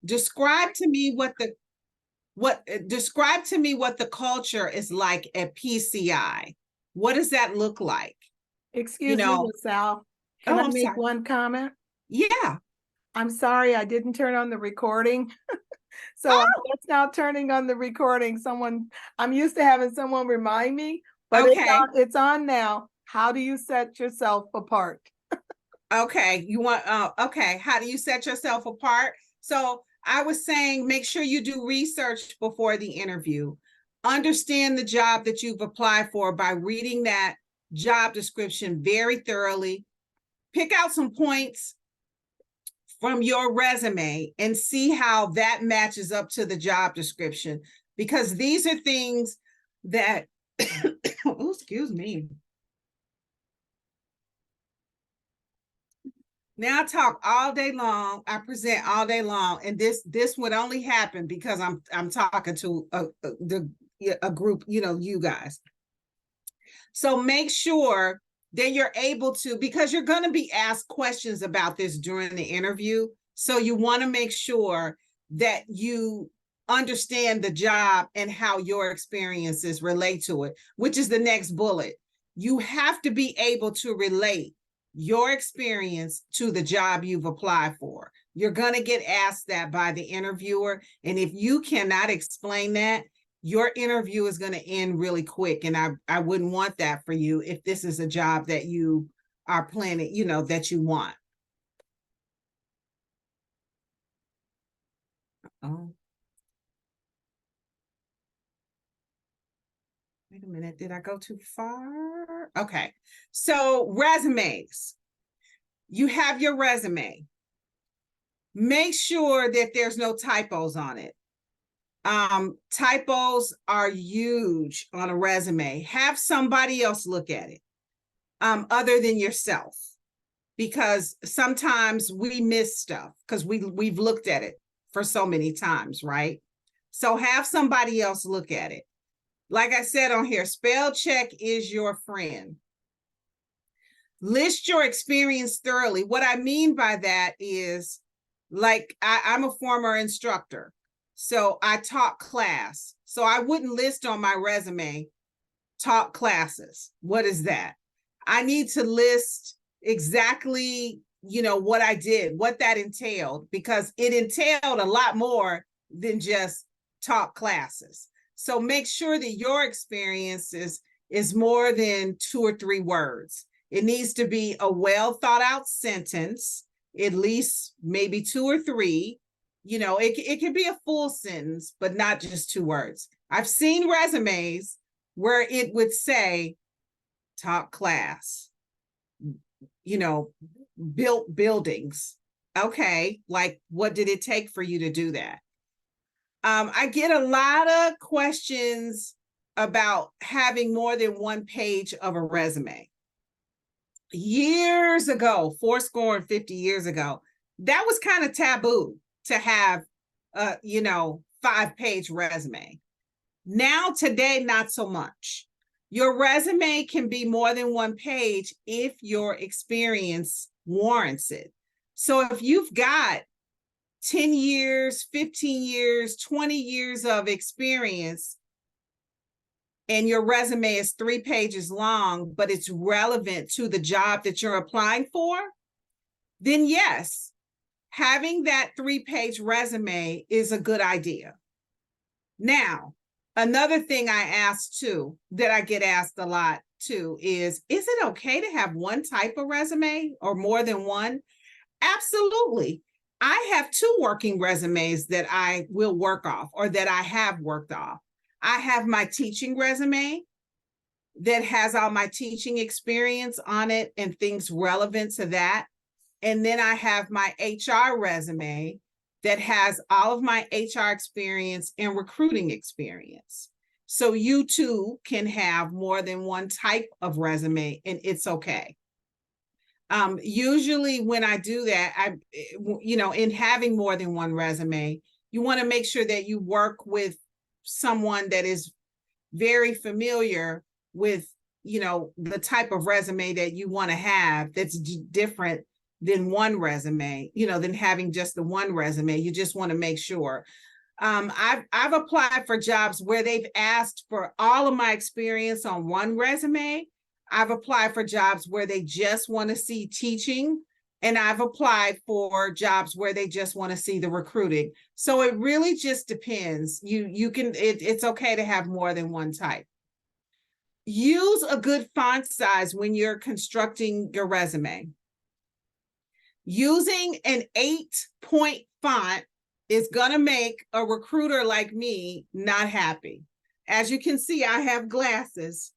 Describe to me describe to me what the culture is like at PCI. What does that look like? Excuse me, LaSalle. Can I I'm make sorry. one comment? Yeah. I'm sorry, I didn't turn on the recording. So I'm Oh, just now turning on the recording. I'm used to having someone remind me, but okay. it's on now. How do you set yourself apart? Okay. You want, okay. How do you set yourself apart? So I was saying, make sure you do research before the interview. Understand the job that you've applied for by reading that job description very thoroughly. Pick out some points from your resume and see how that matches up to the job description, because these are things that, oh, excuse me. Now I talk all day long, I present all day long, and this would only happen because I'm talking to a group, you guys. So make sure that you're able to, because you're going to be asked questions about this during the interview. So you want to make sure that you understand the job and how your experiences relate to it, which is the next bullet. You have to be able to relate your experience to the job you've applied for. You're going to get asked that by the interviewer. And if you cannot explain that, your interview is going to end really quick. And I wouldn't want that for you if this is a job that you are planning, that you want. Oh. Wait a minute, did I go too far? Okay, so resumes. You have your resume. Make sure that there's no typos on it. Typos are huge on a resume. Have somebody else look at it, other than yourself, because sometimes we miss stuff because we've looked at it for so many times, right? So have somebody else look at it. Like I said on here, spell check is your friend. List your experience thoroughly. What I mean by that is, like, I'm a former instructor. So I taught class. So I wouldn't list on my resume, taught classes. What is that? I need to list exactly, what I did, what that entailed, because it entailed a lot more than just taught classes. So make sure that your experience is more than 2 or 3 words. It needs to be a well thought out sentence, at least maybe 2 or 3. It can be a full sentence, but not just 2 words. I've seen resumes where it would say taught class, built buildings. Okay, like, what did it take for you to do that? I get a lot of questions about having more than 1 page of a resume. Years ago, 50 years ago, that was kind of taboo to have a 5-page resume. Now, today, not so much. Your resume can be more than 1 page if your experience warrants it. So if you've got 10 years, 15 years, 20 years of experience, and your resume is 3 pages long, but it's relevant to the job that you're applying for, then yes, having that 3-page resume is a good idea. Now, another thing I ask too, that I get asked a lot too, is it okay to have 1 type of resume or more than 1? Absolutely. I have 2 working resumes that I will work off, or that I have worked off. I have my teaching resume that has all my teaching experience on it and things relevant to that. And then I have my HR resume that has all of my HR experience and recruiting experience. So you too can have more than 1 type of resume, and it's okay. Usually when I do that, in having more than 1 resume, you want to make sure that you work with someone that is very familiar with, the type of resume that you want to have that's different than one resume, than having just the one resume. You just want to make sure. I've applied for jobs where they've asked for all of my experience on one resume. I've applied for jobs where they just want to see teaching, and I've applied for jobs where they just want to see the recruiting. So it really just depends. It's okay to have more than one type. Use a good font size when you're constructing your resume. Using an 8-point font is going to make a recruiter like me not happy. As you can see, I have glasses.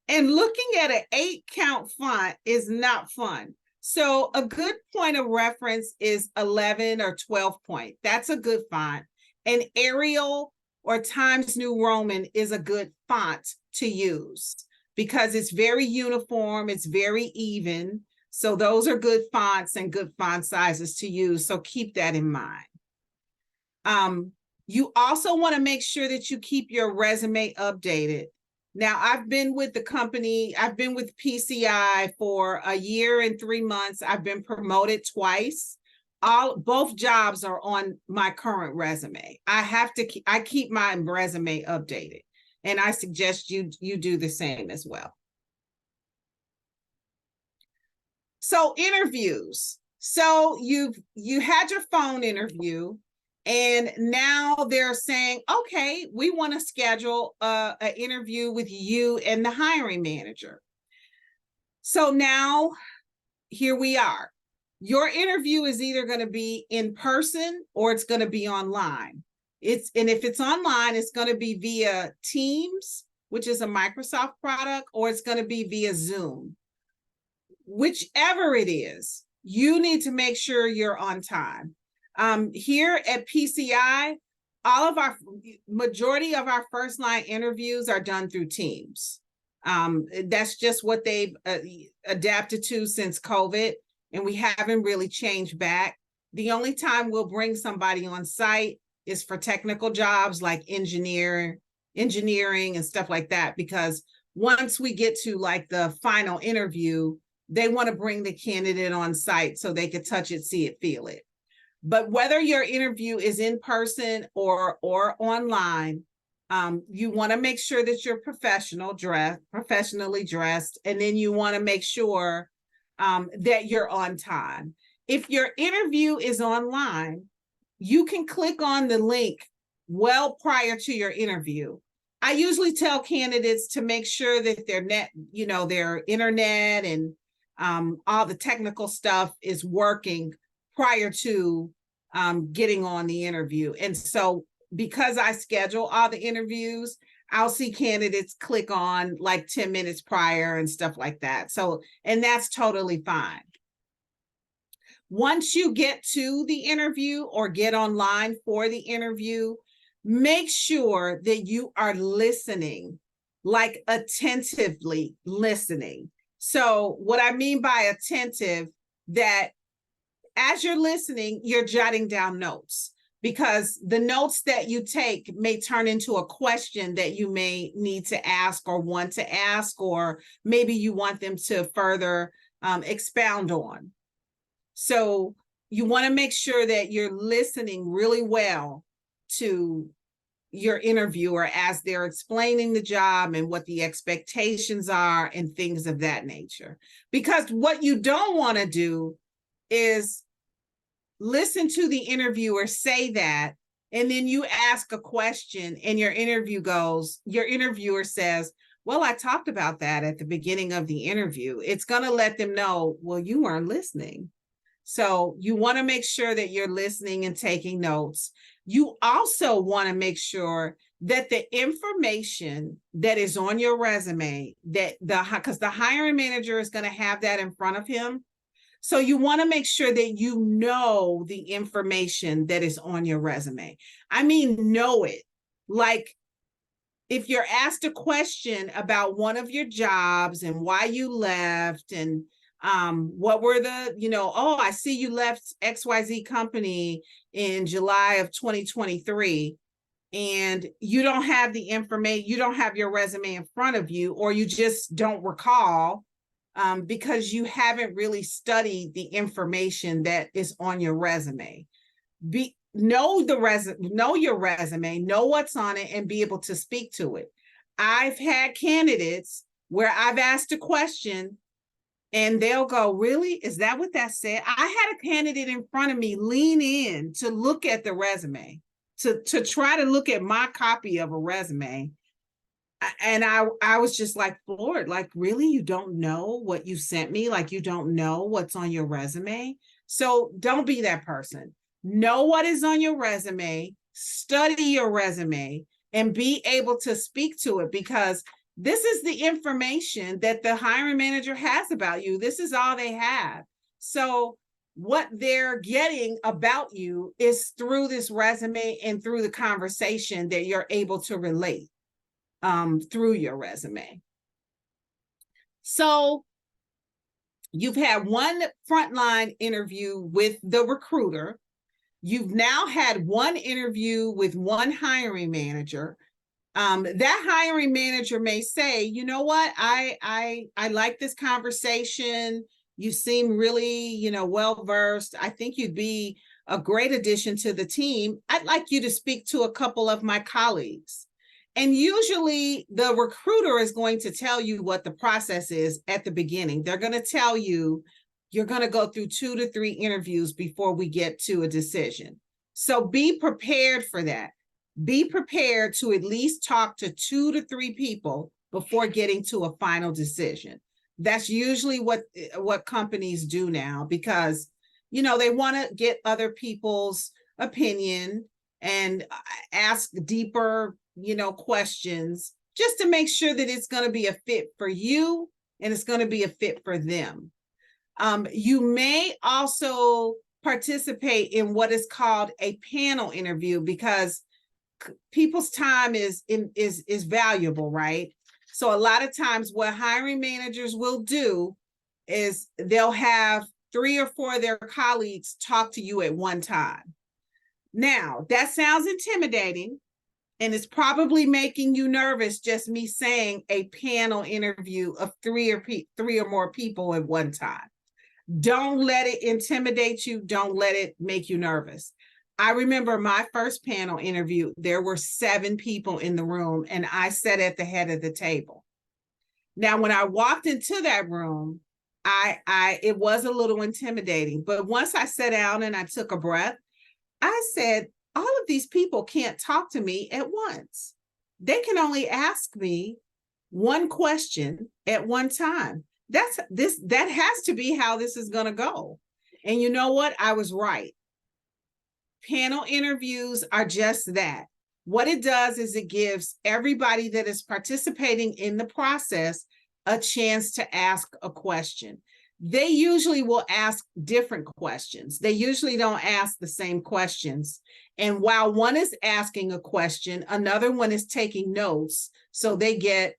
And looking at an 8-count font is not fun. So a good point of reference is 11 or 12 point. That's a good font. And Arial or Times New Roman is a good font to use because it's very uniform, it's very even. So those are good fonts and good font sizes to use. So keep that in mind. You also want to make sure that you keep your resume updated. Now, I've been with the company, I've been with PCI for a year and 3 months. I've been promoted twice. Both jobs are on my current resume. I keep my resume updated, and I suggest you do the same as well. So interviews. So you had your phone interview, and now they're saying, okay, we want to schedule an interview with you and the hiring manager. So now here we are. Your interview is either going to be in person or it's going to be online. And if it's online, it's going to be via Teams, which is a Microsoft product, or it's going to be via Zoom. Whichever it is, you need to make sure you're on time. Here at PCI, majority of our first line interviews are done through Teams. That's just what they've adapted to since COVID, and we haven't really changed back. The only time we'll bring somebody on site is for technical jobs like engineering and stuff like that, because once we get to like the final interview, they want to bring the candidate on site so they can touch it, see it, feel it. But whether your interview is in person or online, you want to make sure that you're professionally dressed, and then you want to make sure that you're on time. If your interview is online, you can click on the link well prior to your interview. I usually tell candidates to make sure that their their internet and all the technical stuff is working prior to getting on the interview. And so because I schedule all the interviews, I'll see candidates click on like 10 minutes prior and stuff like that. So, and that's totally fine. Once you get to the interview or get online for the interview, make sure that you are listening, like attentively listening. So what I mean by attentive, that as you're listening, you're jotting down notes, because the notes that you take may turn into a question that you may need to ask or want to ask, or maybe you want them to further expound on. So you want to make sure that you're listening really well to your interviewer as they're explaining the job and what the expectations are and things of that nature. Because what you don't want to do is listen to the interviewer say that, and then you ask a question and your interviewer says, well, I talked about that at the beginning of the interview. It's going to let them know, well, you weren't listening. So you want to make sure that you're listening and taking notes. You also want to make sure that the information that is on your resume, because the hiring manager is going to have that in front of him. So you want to make sure that you know the information that is on your resume. I mean, know it. Like, if you're asked a question about one of your jobs and why you left, and what were the, oh, I see you left XYZ company in July of 2023, and you don't have the information, you don't have your resume in front of you, or you just don't recall, because you haven't really studied the information that is on your resume. Know your resume, know what's on it, and be able to speak to it. I've had candidates where I've asked a question and they'll go, really? Is that what that said? I had a candidate in front of me lean in to look at the resume, to try to look at my copy of a resume. And I was just like floored, like, really? You don't know what you sent me? Like, you don't know what's on your resume? So don't be that person. Know what is on your resume, study your resume, and be able to speak to it, because this is the information that the hiring manager has about you. This is all they have. So what they're getting about you is through this resume and through the conversation that you're able to relate through your resume. So you've had one frontline interview with the recruiter. You've now had one interview with one hiring manager. That hiring manager may say, you know what, I like this conversation. You seem really, well versed. I think you'd be a great addition to the team. I'd like you to speak to a couple of my colleagues. And usually the recruiter is going to tell you what the process is at the beginning. They're going to tell you, you're going to go through 2 to 3 interviews before we get to a decision. So be prepared for that. Be prepared to at least talk to 2 to 3 people before getting to a final decision. That's usually what companies do now, because, they want to get other people's opinion and ask deeper, questions, just to make sure that it's going to be a fit for you and it's going to be a fit for them. You may also participate in what is called a panel interview, because people's time is valuable, right? So a lot of times what hiring managers will do is they'll have 3 or 4 of their colleagues talk to you at one time. Now, that sounds intimidating, and it's probably making you nervous, just me saying a panel interview of 3 or more people at one time. Don't let it intimidate you. Don't let it make you nervous. I remember my first panel interview, there were 7 people in the room, and I sat at the head of the table. Now, when I walked into that room, it was a little intimidating, but once I sat down and I took a breath, I said, all of these people can't talk to me at once. They can only ask me one question at one time. That has to be how this is going to go. And you know what? I was right. Panel interviews are just that. What it does is it gives everybody that is participating in the process a chance to ask a question. They usually will ask different questions. They usually don't ask the same questions. And while one is asking a question, another one is taking notes, so they get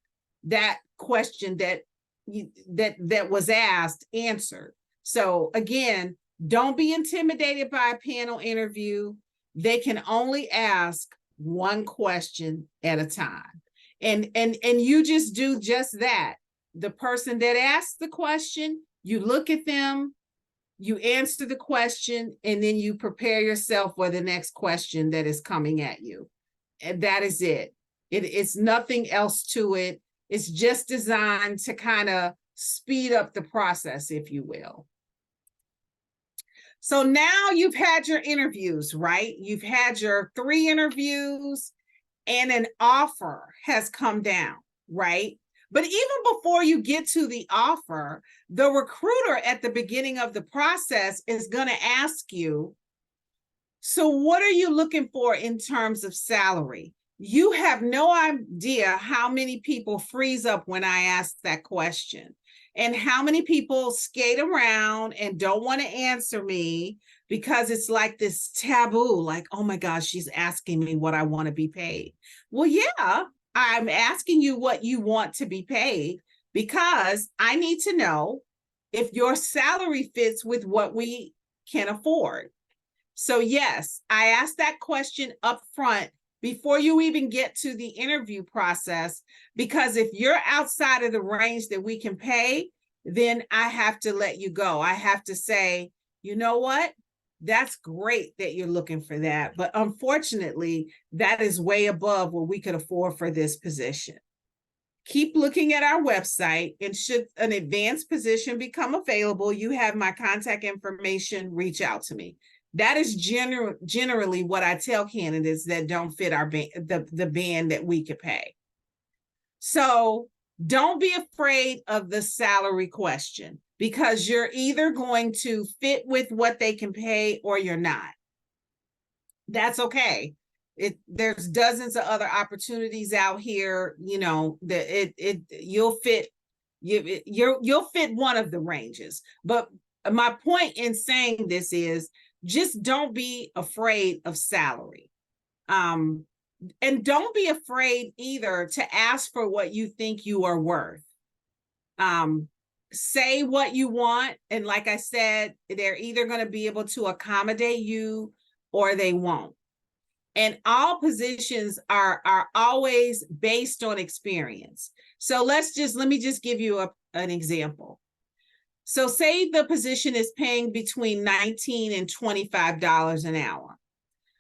that question that was asked answered. So again, don't be intimidated by a panel interview. They can only ask one question at a time. And you just do just that. The person that asks the question, you look at them, you answer the question, and then you prepare yourself for the next question that is coming at you. And that is it. It's nothing else to it. It's just designed to kind of speed up the process, if you will. So now you've had your interviews, right? You've had your 3 interviews and an offer has come down, right? But even before you get to the offer, the recruiter at the beginning of the process is going to ask you, so what are you looking for in terms of salary? You have no idea how many people freeze up when I ask that question, and how many people skate around and don't want to answer me because it's like this taboo, like, oh my gosh, she's asking me what I want to be paid. Well, yeah, I'm asking you what you want to be paid, because I need to know if your salary fits with what we can afford. So yes, I asked that question up front before you even get to the interview process, because if you're outside of the range that we can pay, then I have to let you go. I have to say, you know what? That's great that you're looking for that. But unfortunately, that is way above what we could afford for this position. Keep looking at our website, and should an advanced position become available, you have my contact information, reach out to me. That is generally what I tell candidates that don't fit our the band that we could pay. So don't be afraid of the salary question, because you're either going to fit with what they can pay or you're not. That's okay. There's dozens of other opportunities out here, you know, that you'll fit you'll fit one of the ranges. But my point in saying this is, just don't be afraid of salary. And don't be afraid either to ask for what you think you are worth. Say what you want, and like I said, they're either going to be able to accommodate you or they won't. And all positions are always based on experience. So let me just give you an example. So say the position is paying between $19 and $25 an hour.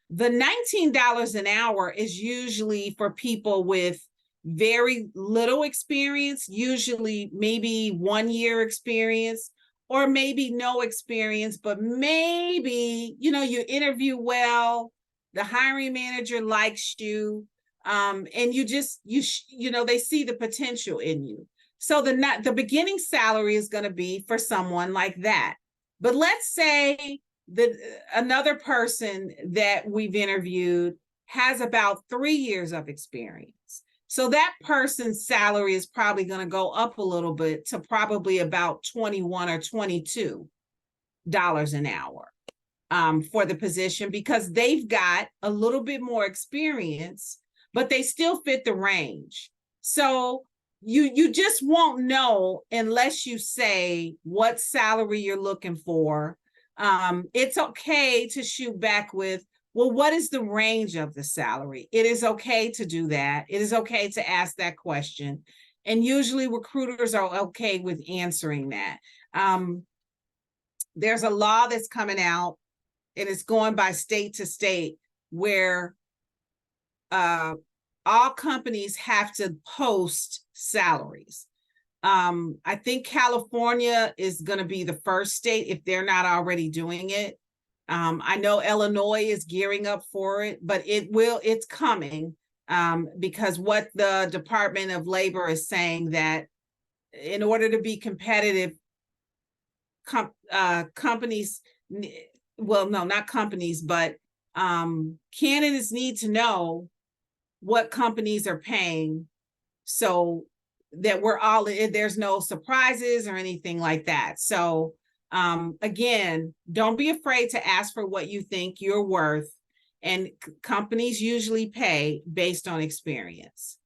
The $19 an hour is usually for people with very little experience, usually maybe 1 year experience, or maybe no experience, but maybe, you know, you interview well, the hiring manager likes you, and you know, they see the potential in you. So the beginning salary is going to be for someone like that. But let's say that another person that we've interviewed has about 3 years of experience. So that person's salary is probably going to go up a little bit to probably about $21 or $22 an hour for the position, because they've got a little bit more experience, but they still fit the range. So you just won't know unless you say what salary you're looking for. It's okay to shoot back with, well, what is the range of the salary? It is okay to do that. It is okay to ask that question. And usually recruiters are okay with answering that. There's a law that's coming out, and it's going by state to state, where all companies have to post salaries. I think California is going to be the first state, if they're not already doing it. I know Illinois is gearing up for it, but it's coming, because what the Department of Labor is saying, that in order to be competitive, companies, well, no, not companies, but candidates need to know what companies are paying, so that there's no surprises or anything like that. So again, don't be afraid to ask for what you think you're worth, and companies usually pay based on experience.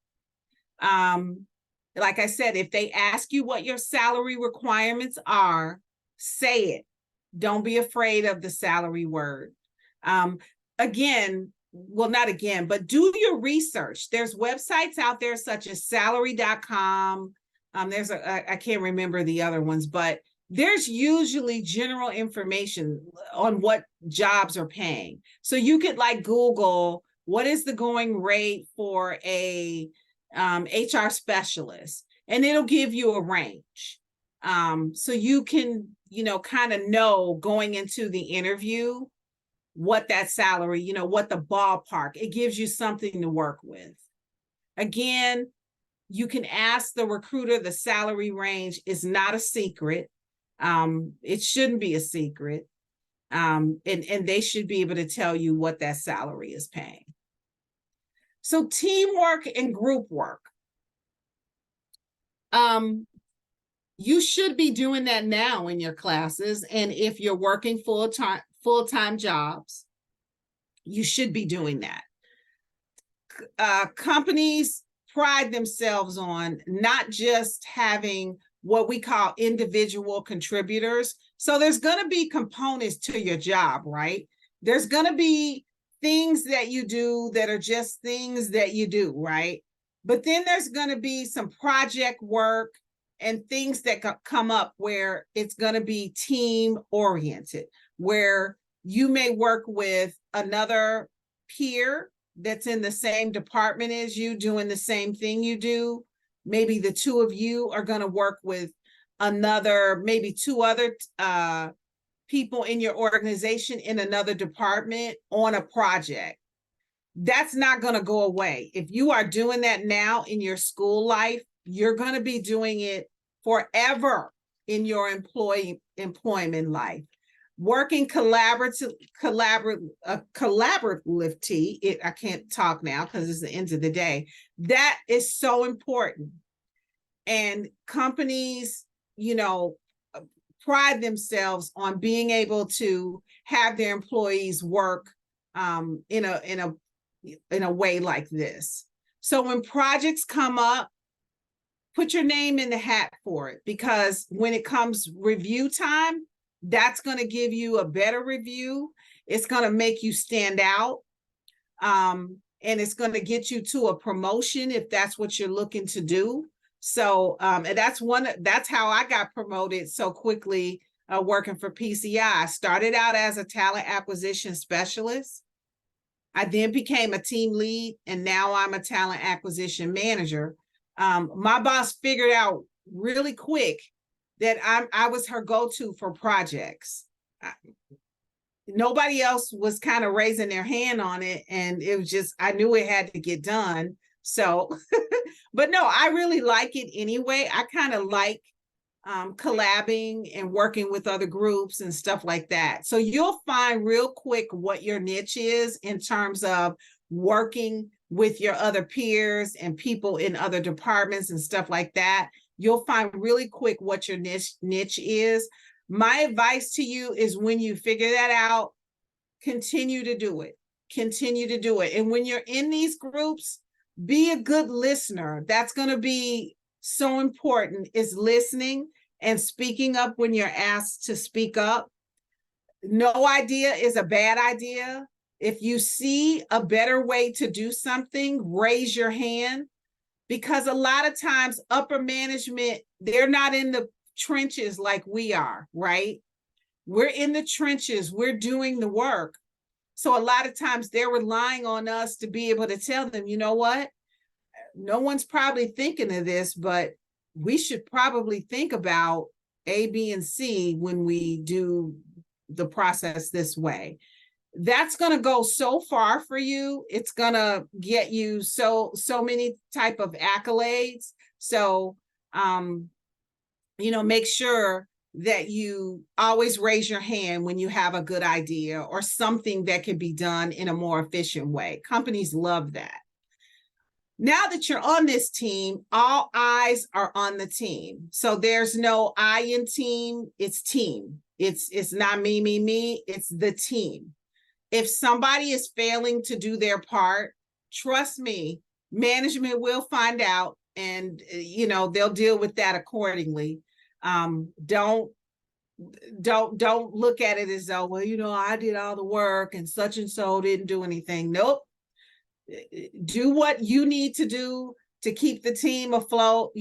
Like I said, if they ask you what your salary requirements are, say it. Don't be afraid of the salary word. Again, well, not again, but do your research. There's websites out there such as salary.com. I can't remember the other ones, but there's usually general information on what jobs are paying. So you could like Google, what is the going rate for a HR specialist? And it'll give you a range. So you can, you know, kind of know going into the interview what that salary, you know, what the ballpark, it gives you something to work with. Again, you can ask the recruiter. The salary range is not a secret. It shouldn't be a secret. And they should be able to tell you what that salary is paying. So teamwork and group work. You should be doing that now in your classes. And if you're working full-time jobs, you should be doing that. Companies pride themselves on not just having what we call individual contributors. So there's going to be components to your job, right? There's going to be things that you do that are just things that you do, right? But then there's going to be some project work. and things that come up where it's going to be team oriented, where you may work with another peer that's in the same department as you, doing the same thing you do. Maybe the two of you are going to work with maybe two other people in your organization in another department on a project. That's not going to go away. If you are doing that now in your school life, you're going to be doing it forever in your employment life. Working collaboratively, I can't talk now because it's the end of the day. That is so important. And companies, pride themselves on being able to have their employees work in a way like this. So when projects come up, put your name in the hat for it, because when it comes review time, that's going to give you a better review. It's going to make you stand out. And it's going to get you to a promotion if that's what you're looking to do. So, and that's how I got promoted so quickly working for PCI. I started out as a talent acquisition specialist. I then became a team lead, and now I'm a talent acquisition manager. My boss figured out really quick that I was her go-to for projects. Nobody else was kind of raising their hand on it, and it was just, I knew it had to get done. So, but no, I really like it anyway. I kind of like collabing and working with other groups and stuff like that. So you'll find real quick what your niche is in terms of working with your other peers and people in other departments and stuff like that. You'll find really quick what your niche is. My advice to you is, when you figure that out, continue to do it. Continue to do it. And when you're in these groups, be a good listener. That's going to be so important, is listening and speaking up when you're asked to speak up. No idea is a bad idea. If you see a better way to do something, raise your hand, because a lot of times upper management, they're not in the trenches like we are, right? We're in the trenches, we're doing the work. So a lot of times they're relying on us to be able to tell them, you know what? No one's probably thinking of this, but we should probably think about A, B, and C when we do the process this way. That's going to go so far for you. It's going to get you so many type of accolades. So, make sure that you always raise your hand when you have a good idea or something that can be done in a more efficient way. Companies love that. Now that you're on this team, all eyes are on the team. So there's no I in team, it's team. It's not me, it's the team. If somebody is failing to do their part, trust me, management will find out, and they'll deal with that accordingly. Don't look at it as though, well, I did all the work and so didn't do anything. Nope. Do what you need to do to keep the team afloat,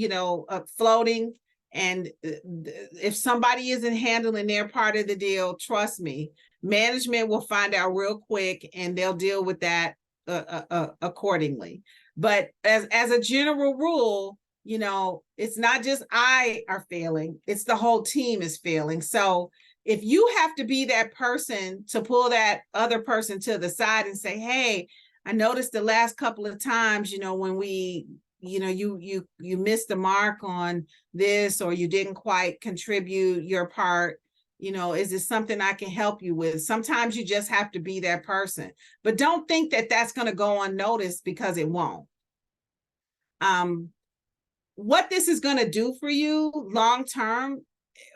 floating. And if somebody isn't handling their part of the deal, trust me, management will find out real quick, and they'll deal with that accordingly. But as a general rule, it's not just I are failing, it's the whole team is failing. So if you have to be that person to pull that other person to the side and say, hey, I noticed the last couple of times, when we, you missed the mark on this, or you didn't quite contribute your part, is this something I can help you with? Sometimes you just have to be that person, but don't think that that's going to go unnoticed, because it won't. What this is going to do for you long term,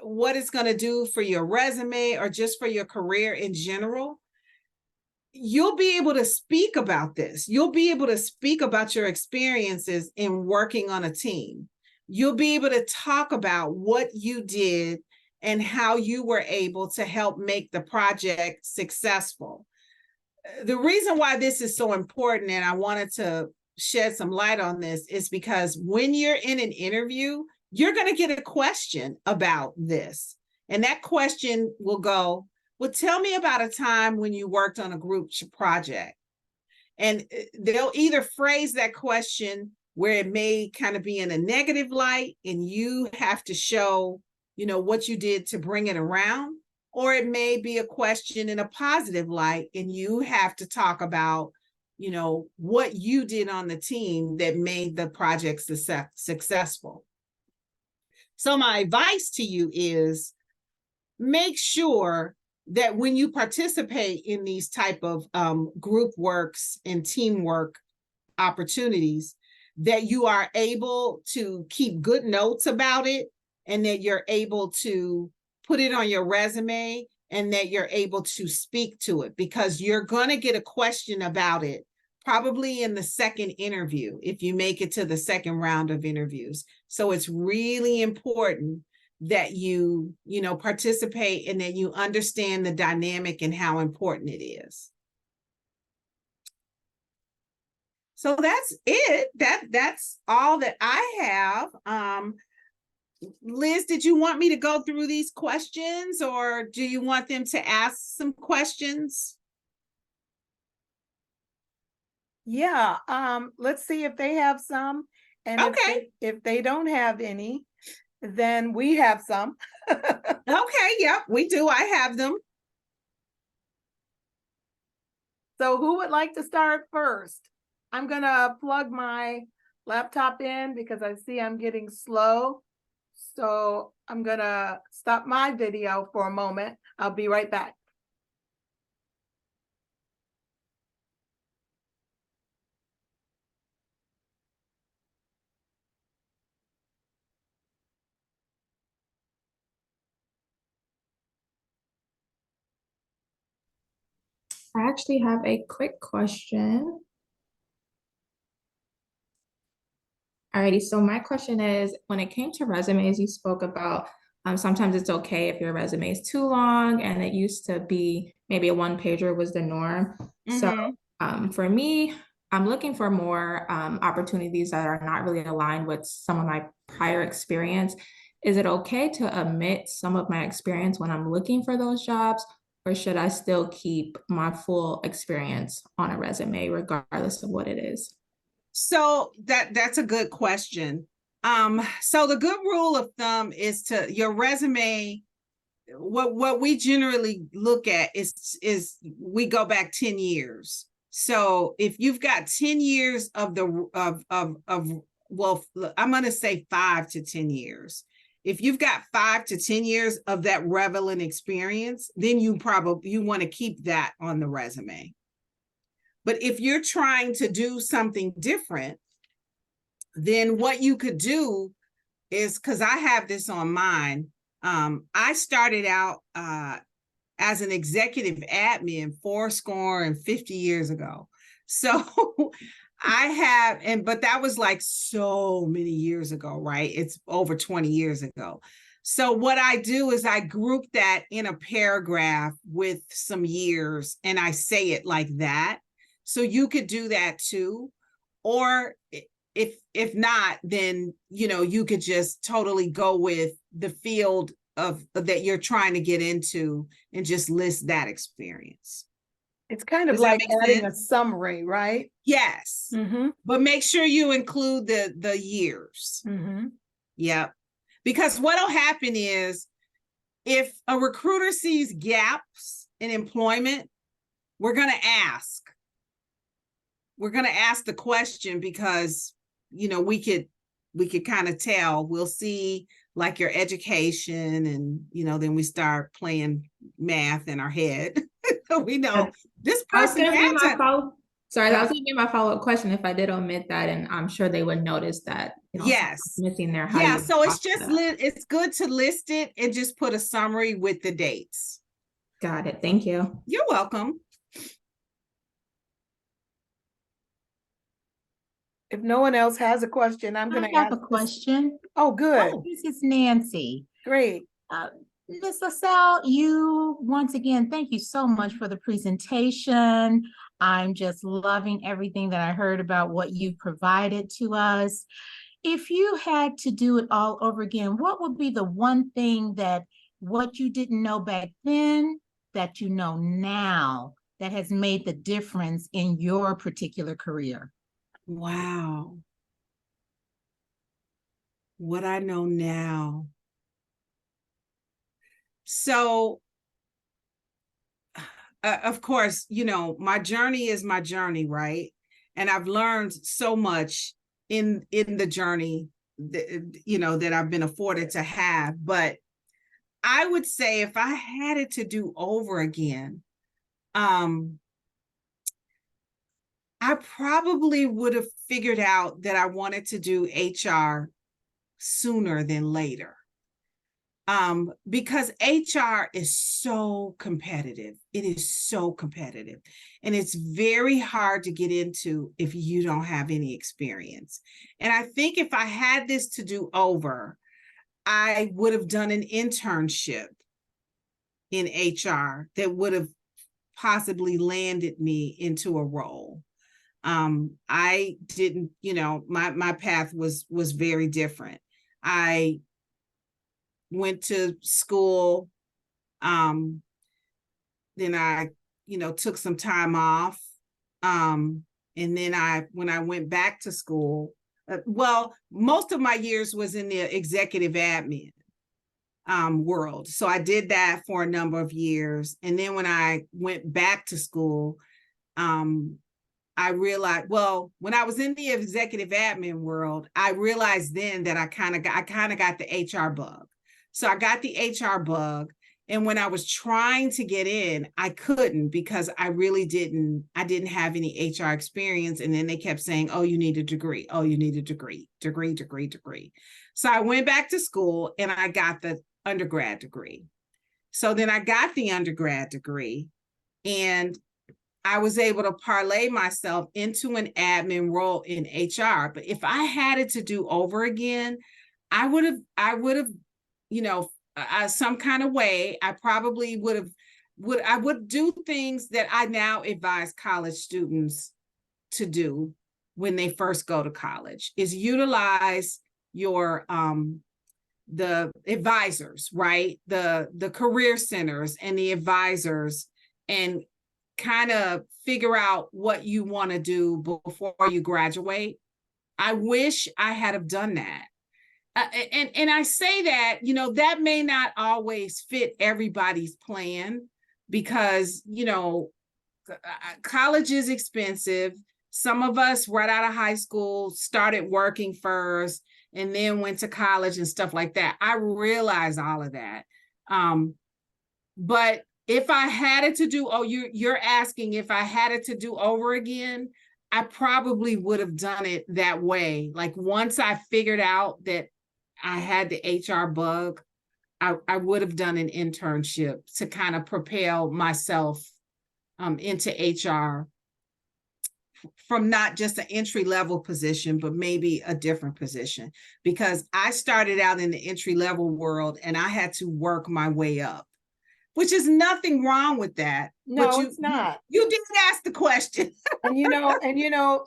what it's going to do for your resume or just for your career in general, you'll be able to speak about this. You'll be able to speak about your experiences in working on a team. You'll be able to talk about what you did and how you were able to help make the project successful. The reason why this is so important, and I wanted to shed some light on this, is because when you're in an interview, you're going to get a question about this. And that question will go, well, tell me about a time when you worked on a group project. And they'll either phrase that question where it may kind of be in a negative light and you have to show, what you did to bring it around, or it may be a question in a positive light and you have to talk about, what you did on the team that made the project successful. So my advice to you is make sure that when you participate in these type of group works and teamwork opportunities, that you are able to keep good notes about it, and that you're able to put it on your resume, and that you're able to speak to it, because you're going to get a question about it probably in the second interview if you make it to the second round of interviews. So it's really important that you participate and that you understand the dynamic and how important it is. So that's it. That's all that I have. Liz, did you want me to go through these questions, or do you want them to ask some questions? Yeah, let's see if they have some. And okay. if they don't have any, then we have some. Okay, yep, we do. I have them. So who would like to start first? I'm going to plug my laptop in because I see I'm getting slow. So I'm going to stop my video for a moment. I'll be right back. I actually have a quick question. Alrighty, so my question is, when it came to resumes, you spoke about sometimes it's okay if your resume is too long, and it used to be maybe a one-pager was the norm. So for me, I'm looking for more opportunities that are not really aligned with some of my prior experience. Is it okay to omit some of my experience when I'm looking for those jobs, or should I still keep my full experience on a resume regardless of what it is? So that's a good question. So the good rule of thumb is to your resume. What we generally look at is we go back 10 years. So if you've got 10 years of well, I'm going to say 5 to 10 years. If you've got 5 to 10 years of that relevant experience, then you want to keep that on the resume. But if you're trying to do something different, then what you could do is, because I have this on mine, I started out as an executive admin 50 years ago. So but that was like so many years ago, right? It's over 20 years ago. So what I do is I group that in a paragraph with some years, and I say it like that. So you could do that too. Or if not, then, you could just totally go with the field of that you're trying to get into and just list that experience. It's kind of like adding a summary, right? Yes. But make sure you include the years. Yep. Because what'll happen is, if a recruiter sees gaps in employment, we're going to ask the question, because we could kind of tell. We'll see like your education, and then we start playing math in our head. We know this person Sorry, that was going to be my follow-up question. If I did omit that, and I'm sure they would notice that, yes, missing there. So it's just it's good to list it and just put a summary with the dates. Got it. Thank you. You're welcome. If no one else has a question, I'm going to have a question. Oh, good. Oh, this is Nancy. Great. Ms. LaSalle, you once again, thank you so much for the presentation. I'm just loving everything that I heard about what you provided to us. If you had to do it all over again, what would be the one thing that what you didn't know back then that you know now that has made the difference in your particular career? Wow. What I know now. So, of course, my journey is my journey, right? And I've learned so much in the journey that I've been afforded to have. But I would say if I had it to do over again, I probably would have figured out that I wanted to do HR sooner than later. Because HR is so competitive. It is so competitive. And it's very hard to get into if you don't have any experience. And I think if I had this to do over, I would have done an internship in HR that would have possibly landed me into a role. I didn't, my path was very different. I went to school. Then I, took some time off. And then when I went back to school, well, most of my years was in the executive admin world. So I did that for a number of years. And then when I went back to school, I realized, well, when I was in the executive admin world, I realized then that I kind of got the HR bug. So I got the HR bug. And when I was trying to get in, I couldn't because I didn't have any HR experience. And then they kept saying, oh, you need a degree. Oh, you need a degree. So I went back to school and I got the undergrad degree. So then I got the undergrad degree and I was able to parlay myself into an admin role in HR. But if I had it to do over again, I would have, some kind of way, I probably I would do things that I now advise college students to do when they first go to college, is utilize your, the advisors, right? The career centers and the advisors, and kind of figure out what you want to do before you graduate. I wish I had have done that. And I say that, that may not always fit everybody's plan because, college is expensive. Some of us right out of high school started working first and then went to college and stuff like that. I realize all of that. But if I had it to do, you're asking if I had it to do over again, I probably would have done it that way. Like once I figured out that I had the HR bug, I would have done an internship to kind of propel myself into HR from not just an entry-level position, but maybe a different position. Because I started out in the entry-level world and I had to work my way up, which is nothing wrong with that. No, it's not. You didn't ask the question. And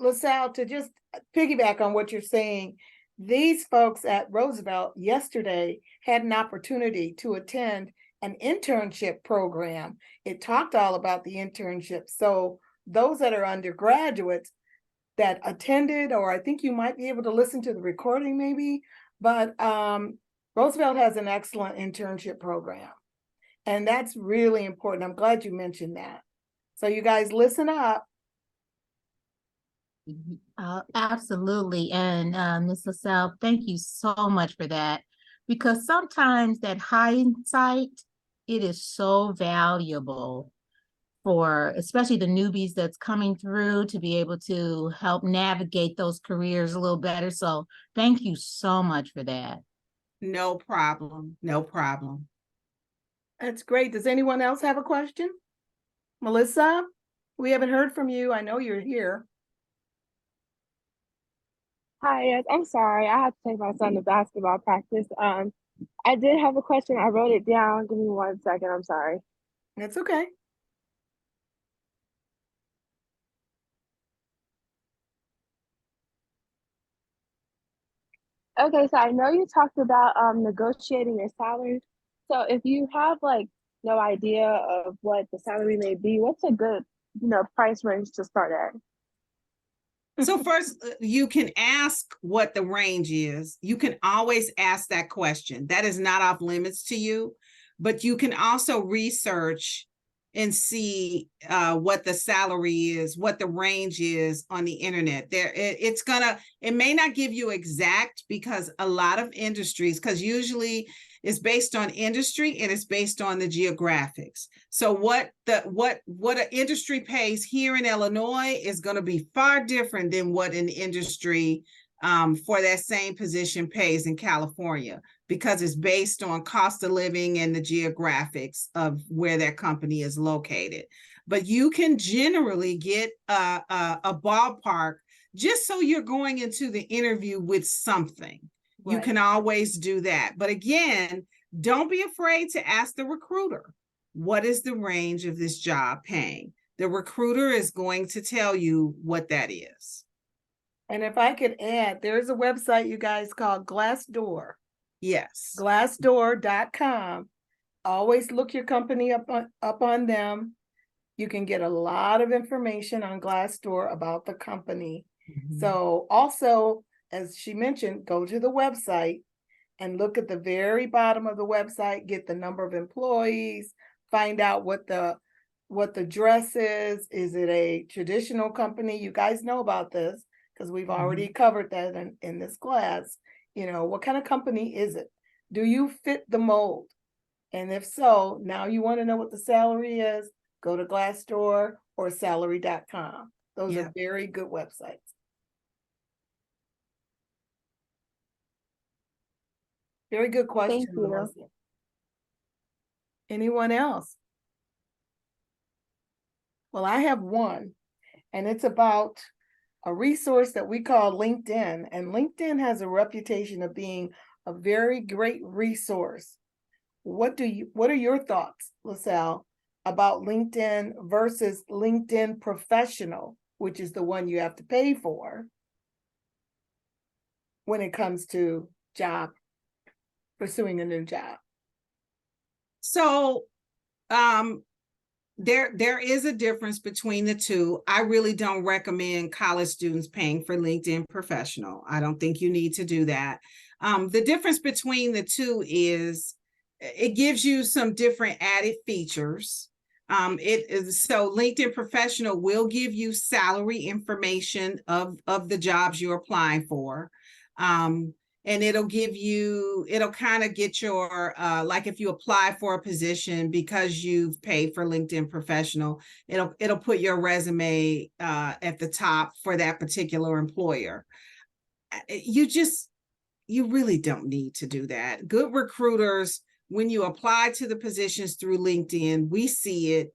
LaSalle, to just piggyback on what you're saying, these folks at Roosevelt yesterday had an opportunity to attend an internship program. It talked all about the internship. So those that are undergraduates that attended, or I think you might be able to listen to the recording maybe, but Roosevelt has an excellent internship program. And that's really important. I'm glad you mentioned that. So you guys listen up. Absolutely. And Ms. LaSalle, thank you so much for that. Because sometimes that hindsight, it is so valuable for especially the newbies that's coming through to be able to help navigate those careers a little better. So thank you so much for that. No problem. No problem. That's great. Does anyone else have a question? Melissa, we haven't heard from you. I know you're here. Hi, yes, I'm sorry. I had to take my son to basketball practice. I did have a question. I wrote it down. Give me 1 second. I'm sorry. That's okay. Okay, so I know you talked about negotiating your salary. So if you have like no idea of what the salary may be, what's a good, price range to start at? So first, you can ask what the range is. You can always ask that question. That is not off limits to you, but you can also research and see what the salary is, what the range is on the internet. It may not give you exact, because a lot of industries, because usually it's based on industry and it's based on the geographics. So what an industry pays here in Illinois is going to be far different than what an industry for that same position pays in California, because it's based on cost of living and the geographics of where that company is located. But you can generally get a ballpark, just so you're going into the interview with something. You can always do that. But again, don't be afraid to ask the recruiter, what is the range of this job paying? The recruiter is going to tell you what that is. And if I could add, there's a website, you guys, called Glassdoor. Yes. Glassdoor.com. Always look your company up on them. You can get a lot of information on Glassdoor about the company. Mm-hmm. So also, as she mentioned, go to the website and look at the very bottom of the website, get the number of employees, find out what the dress is. Is it a traditional company? You guys know about this because we've already covered that in this class. What kind of company is it? Do you fit the mold? And if so, now you want to know what the salary is, go to Glassdoor or salary.com. Those are very good websites. Very good question, Thank you. Melissa. Anyone else? Well, I have one, and it's about a resource that we call LinkedIn. And LinkedIn has a reputation of being a very great resource. What are your thoughts, LaSalle, about LinkedIn versus LinkedIn Professional, which is the one you have to pay for when it comes to pursuing a new job? So there is a difference between the two. I really don't recommend college students paying for LinkedIn Professional. I don't think you need to do that. The difference between the two is it gives you some different added features. So LinkedIn Professional will give you salary information of the jobs you're applying for. And it'll kind of get your, like if you apply for a position because you've paid for LinkedIn Professional, it'll put your resume at the top for that particular employer. You really don't need to do that. Good recruiters, when you apply to the positions through LinkedIn, we see it.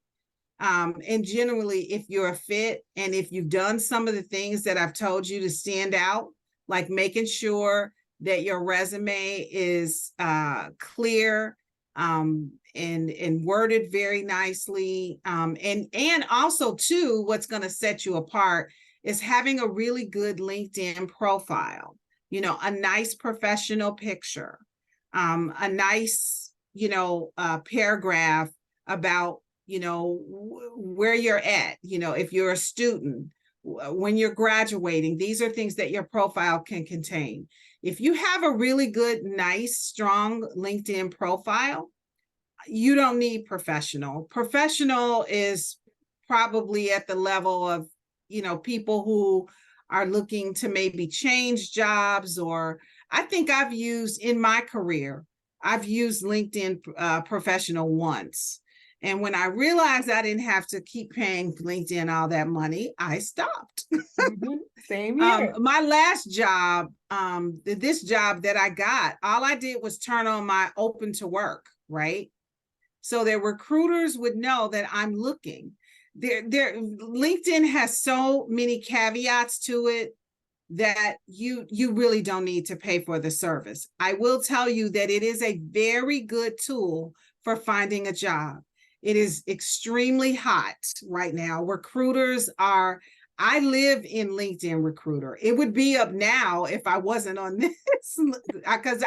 And generally, if you're a fit and if you've done some of the things that I've told you to stand out, like making sure that your resume is clear and worded very nicely. And also too, what's going to set you apart is having a really good LinkedIn profile, a nice professional picture, a nice, paragraph about, where you're at, if you're a student, when you're graduating. These are things that your profile can contain. If you have a really good, nice, strong LinkedIn profile, you don't need professional. Professional is probably at the level of, people who are looking to maybe change jobs, or I think in my career, I've used LinkedIn Professional once. And when I realized I didn't have to keep paying LinkedIn all that money, I stopped. Same here. My last job, this job that I got, all I did was turn on my open to work, right? So the recruiters would know that I'm looking. LinkedIn has so many caveats to it that you really don't need to pay for the service. I will tell you that it is a very good tool for finding a job. It is extremely hot right now. Recruiters are I live in LinkedIn Recruiter. It would be up now if I wasn't on this, because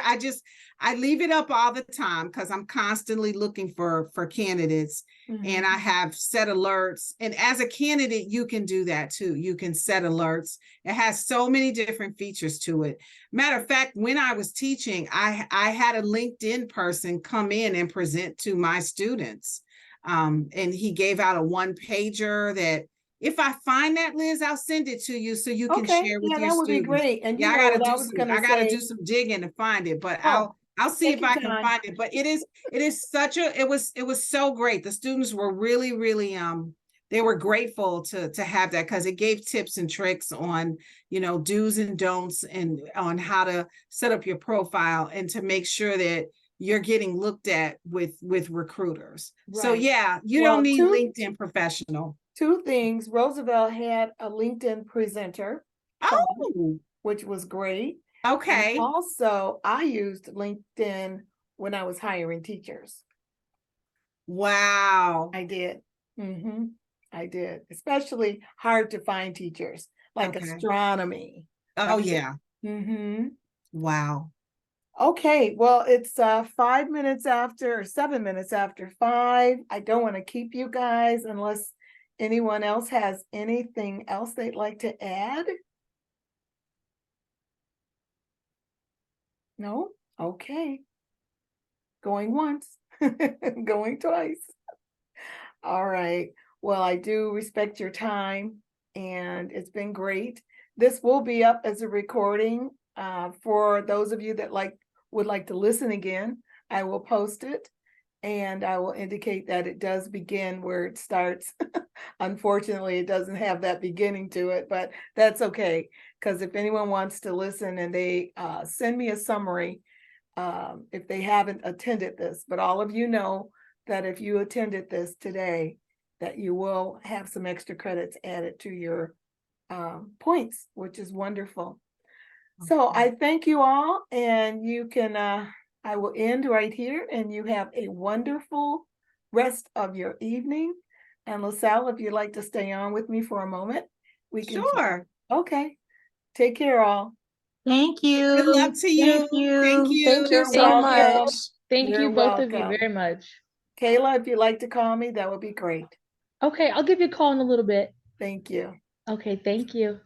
I leave it up all the time because I'm constantly looking for candidates, and I have set alerts. And as a candidate, you can do that too. You can set alerts. It has so many different features to it. Matter of fact, when I was teaching, I had a LinkedIn person come in and present to my students. And he gave out a one pager that, if I find that, Liz, I'll send it to you so you can Okay, share with yeah, your that would be students. great. And you Yeah, know what I was gonna I gotta say. do some digging to find it, but Oh, I'll see take if I your can time. find it. But it is such a, it was so great. The students were really, really they were grateful to have that, because it gave tips and tricks on, you know, do's and don'ts, and on how to set up your profile and to make sure that you're getting looked at with recruiters. So Right. yeah, you Well, don't need LinkedIn professional. Two things. Roosevelt had a LinkedIn presenter, Oh, which was great. And okay. also, I used LinkedIn when I was hiring teachers. Wow. I did. I did, especially hard to find teachers like Okay. astronomy. Oh yeah. Mm-hmm. Wow. Okay, well, it's 5 minutes after, or 7 minutes after 5. I don't want to keep you guys unless anyone else has anything else they'd like to add. No? Okay. Going once, going twice. All right. Well, I do respect your time, and it's been great. This will be up as a recording for those of you that would like to listen again. I will post it, and I will indicate that it does begin where it starts. Unfortunately, it doesn't have that beginning to it, but that's okay, because if anyone wants to listen and they send me a summary, if they haven't attended this, but all of you know that if you attended this today, that you will have some extra credits added to your points, which is wonderful. So I thank you all, and you can, I will end right here, and you have a wonderful rest of your evening. And LaSalle, if you'd like to stay on with me for a moment, we can. Sure. Okay. Take care, all. Thank you. Good luck to you. Thank you. Thank you. Thank you You're so welcome. much. Thank You're you, both of you, welcome. very much. Kayla, if you'd like to call me, that would be great. Okay, I'll give you a call in a little bit. Thank you. Okay, thank you.